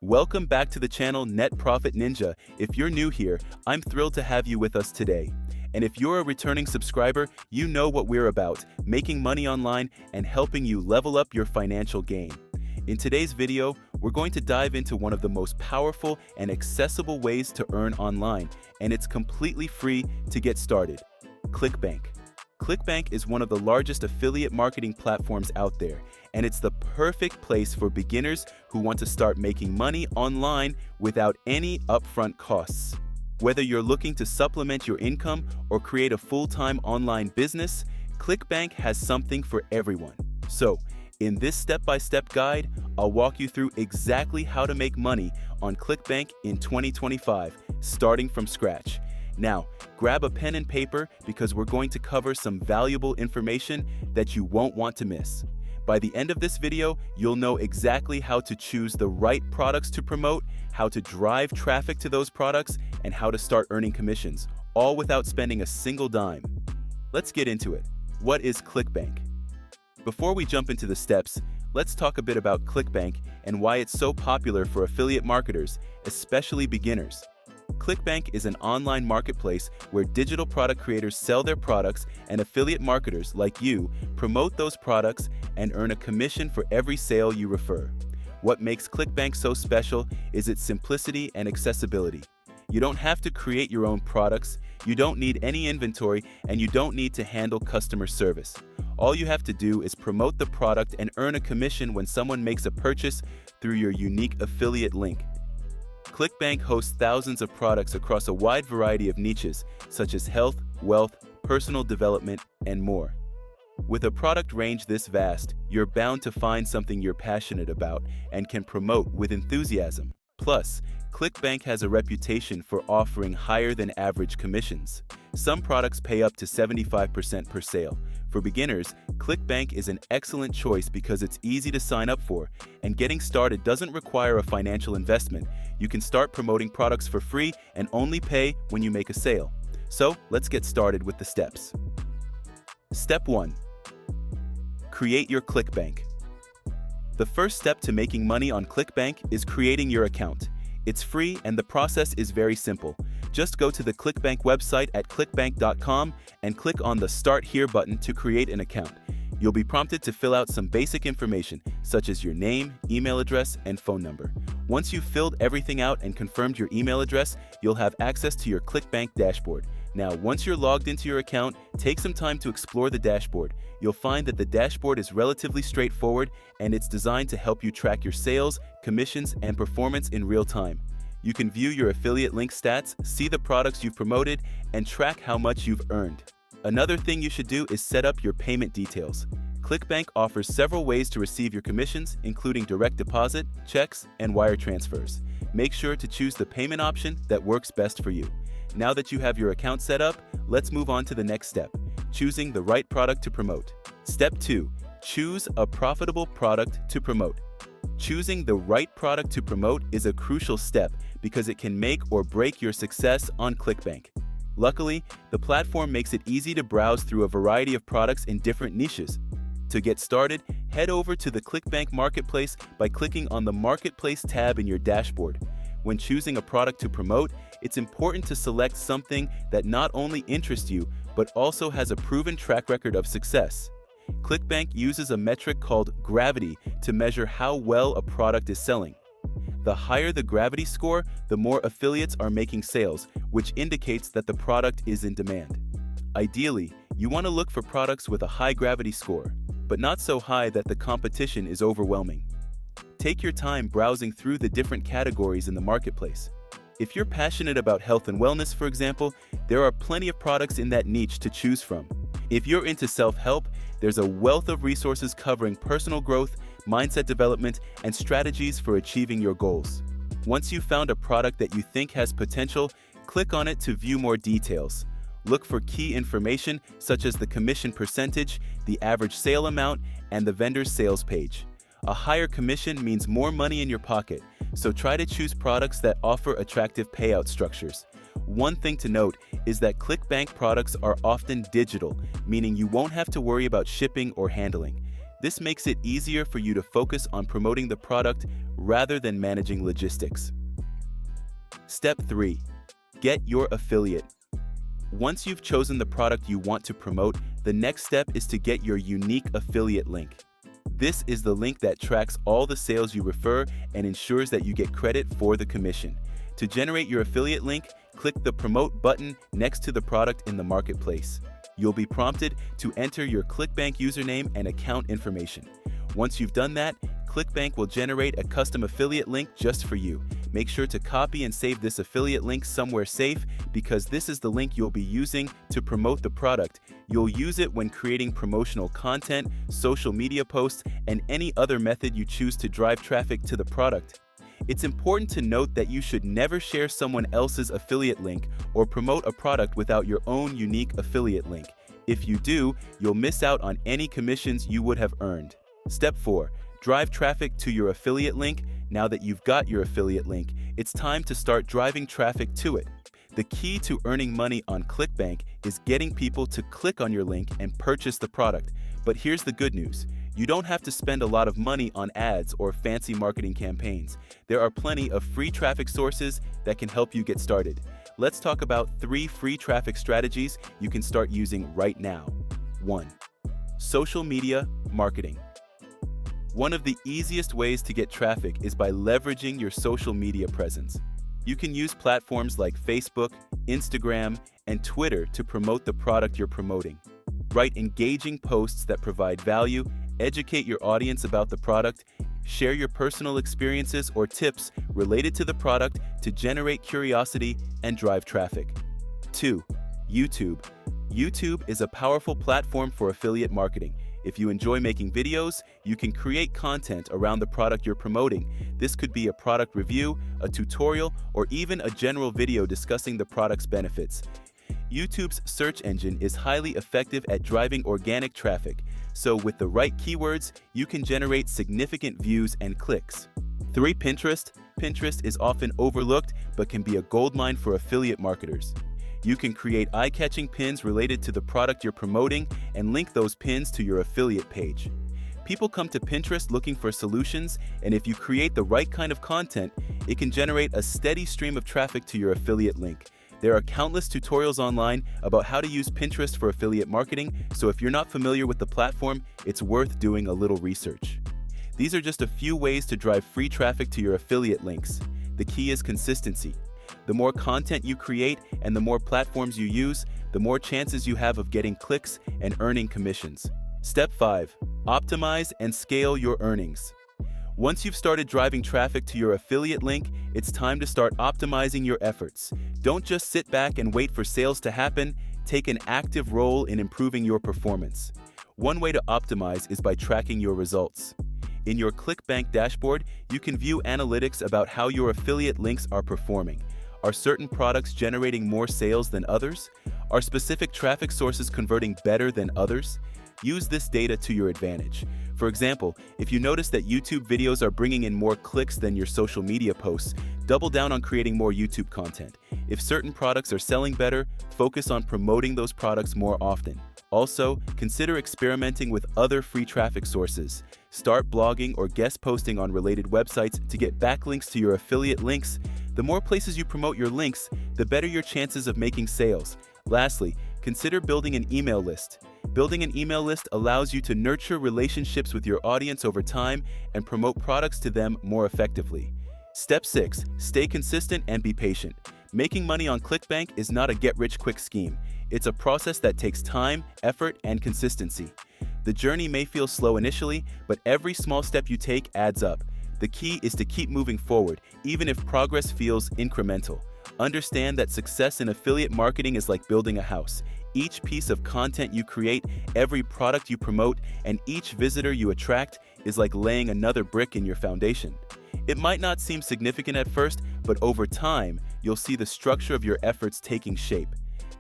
Welcome back to the channel NetProfitNinja. If you're new here, I'm thrilled to have you with us today. And if you're a returning subscriber, you know what we're about, making money online and helping you level up your financial game. In today's video, we're going to dive into one of the most powerful and accessible ways to earn online, and it's completely free to get started. Clickbank. Clickbank is one of the largest affiliate marketing platforms out there, and it's the perfect place for beginners who want to start making money online without any upfront costs. Whether you're looking to supplement your income or create a full-time online business, Clickbank has something for everyone. So, in this step-by-step guide, I'll walk you through exactly how to make money on Clickbank in 2025, starting from scratch. Now, grab a pen and paper because we're going to cover some valuable information that you won't want to miss. By the end of this video, you'll know exactly how to choose the right products to promote, how to drive traffic to those products, and how to start earning commissions, all without spending a single dime. Let's get into it. What is Clickbank? Before we jump into the steps, let's talk a bit about Clickbank and why it's so popular for affiliate marketers, especially beginners. Clickbank is an online marketplace where digital product creators sell their products and affiliate marketers like you promote those products and earn a commission for every sale you refer. What makes Clickbank so special is its simplicity and accessibility. You don't have to create your own products, you don't need any inventory, and you don't need to handle customer service. All you have to do is promote the product and earn a commission when someone makes a purchase through your unique affiliate link. Clickbank hosts thousands of products across a wide variety of niches, such as health, wealth, personal development, and more. With a product range this vast, you're bound to find something you're passionate about and can promote with enthusiasm. Plus, Clickbank has a reputation for offering higher than average commissions. Some products pay up to 75% per sale. For beginners, Clickbank is an excellent choice because it's easy to sign up for, and getting started doesn't require a financial investment. You can start promoting products for free and only pay when you make a sale. So, let's get started with the steps. Step 1. Create your Clickbank. The first step to making money on Clickbank is creating your account. It's free and the process is very simple. Just go to the Clickbank website at clickbank.com and click on the Start Here button to create an account. You'll be prompted to fill out some basic information, such as your name, email address, and phone number. Once you've filled everything out and confirmed your email address, you'll have access to your Clickbank dashboard. Now, once you're logged into your account, take some time to explore the dashboard. You'll find that the dashboard is relatively straightforward and it's designed to help you track your sales, commissions, and performance in real time. You can view your affiliate link stats, see the products you've promoted, and track how much you've earned. Another thing you should do is set up your payment details. Clickbank offers several ways to receive your commissions, including direct deposit, checks, and wire transfers. Make sure to choose the payment option that works best for you. Now that you have your account set up, let's move on to the next step, choosing the right product to promote. Step 2. Choose a profitable product to promote. Choosing the right product to promote is a crucial step because it can make or break your success on Clickbank. Luckily, the platform makes it easy to browse through a variety of products in different niches. To get started, head over to the Clickbank Marketplace by clicking on the Marketplace tab in your dashboard. When choosing a product to promote, it's important to select something that not only interests you, but also has a proven track record of success. Clickbank uses a metric called gravity to measure how well a product is selling. The higher the gravity score, the more affiliates are making sales, which indicates that the product is in demand. Ideally, you want to look for products with a high gravity score, but not so high that the competition is overwhelming. Take your time browsing through the different categories in the marketplace. If you're passionate about health and wellness, for example, there are plenty of products in that niche to choose from. If you're into self-help, there's a wealth of resources covering personal growth, mindset development, and strategies for achieving your goals. Once you've found a product that you think has potential, click on it to view more details. Look for key information such as the commission percentage, the average sale amount, and the vendor's sales page. A higher commission means more money in your pocket, so try to choose products that offer attractive payout structures. One thing to note is that Clickbank products are often digital, meaning you won't have to worry about shipping or handling. This makes it easier for you to focus on promoting the product rather than managing logistics. Step 3. Get your affiliate. Once you've chosen the product you want to promote, the next step is to get your unique affiliate link. This is the link that tracks all the sales you refer and ensures that you get credit for the commission. To generate your affiliate link, click the Promote button next to the product in the marketplace. You'll be prompted to enter your Clickbank username and account information. Once you've done that, Clickbank will generate a custom affiliate link just for you. Make sure to copy and save this affiliate link somewhere safe because this is the link you'll be using to promote the product. You'll use it when creating promotional content, social media posts, and any other method you choose to drive traffic to the product. It's important to note that you should never share someone else's affiliate link or promote a product without your own unique affiliate link. If you do, you'll miss out on any commissions you would have earned. Step 4. Drive traffic to your affiliate link. Now that you've got your affiliate link, it's time to start driving traffic to it. The key to earning money on Clickbank is getting people to click on your link and purchase the product. But here's the good news. You don't have to spend a lot of money on ads or fancy marketing campaigns. There are plenty of free traffic sources that can help you get started. Let's talk about 3 free traffic strategies you can start using right now. 1. Social media marketing. One of the easiest ways to get traffic is by leveraging your social media presence. You can use platforms like Facebook, Instagram, and Twitter to promote the product you're promoting. Write engaging posts that provide value, educate your audience about the product, share your personal experiences or tips related to the product to generate curiosity and drive traffic. 2. YouTube. YouTube is a powerful platform for affiliate marketing. If you enjoy making videos, you can create content around the product you're promoting. This could be a product review, a tutorial, or even a general video discussing the product's benefits. YouTube's search engine is highly effective at driving organic traffic, so with the right keywords, you can generate significant views and clicks. 3. Pinterest. Pinterest is often overlooked but can be a goldmine for affiliate marketers. You can create eye-catching pins related to the product you're promoting and link those pins to your affiliate page. People come to Pinterest looking for solutions, and if you create the right kind of content, it can generate a steady stream of traffic to your affiliate link. There are countless tutorials online about how to use Pinterest for affiliate marketing, so if you're not familiar with the platform, it's worth doing a little research. These are just a few ways to drive free traffic to your affiliate links. The key is consistency. The more content you create and the more platforms you use, the more chances you have of getting clicks and earning commissions. Step 5. Optimize and scale your earnings. Once you've started driving traffic to your affiliate link, it's time to start optimizing your efforts. Don't just sit back and wait for sales to happen. Take an active role in improving your performance. One way to optimize is by tracking your results. In your Clickbank dashboard, you can view analytics about how your affiliate links are performing. Are certain products generating more sales than others? Are specific traffic sources converting better than others? Use this data to your advantage. For example, if you notice that YouTube videos are bringing in more clicks than your social media posts, double down on creating more YouTube content. If certain products are selling better, focus on promoting those products more often. Also, consider experimenting with other free traffic sources. Start blogging or guest posting on related websites to get backlinks to your affiliate links. The more places you promote your links, the better your chances of making sales. Lastly, consider building an email list. Building an email list allows you to nurture relationships with your audience over time and promote products to them more effectively. Step 6. Stay consistent and be patient. Making money on Clickbank is not a get-rich-quick scheme. It's a process that takes time, effort, and consistency. The journey may feel slow initially, but every small step you take adds up. The key is to keep moving forward, even if progress feels incremental. Understand that success in affiliate marketing is like building a house. Each piece of content you create, every product you promote, and each visitor you attract is like laying another brick in your foundation. It might not seem significant at first, but over time, you'll see the structure of your efforts taking shape.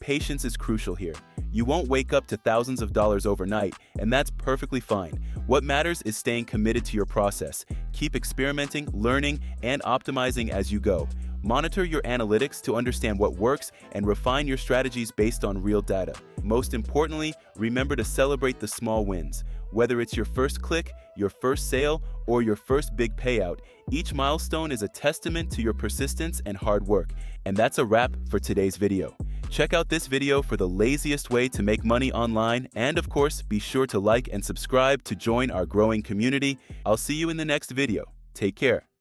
Patience is crucial here. You won't wake up to thousands of dollars overnight, and that's perfectly fine. What matters is staying committed to your process. Keep experimenting, learning, and optimizing as you go. Monitor your analytics to understand what works and refine your strategies based on real data. Most importantly, remember to celebrate the small wins. Whether it's your first click, your first sale, or your first big payout, each milestone is a testament to your persistence and hard work. And that's a wrap for today's video. Check out this video for the laziest way to make money online, and of course, be sure to like and subscribe to join our growing community. I'll see you in the next video. Take care.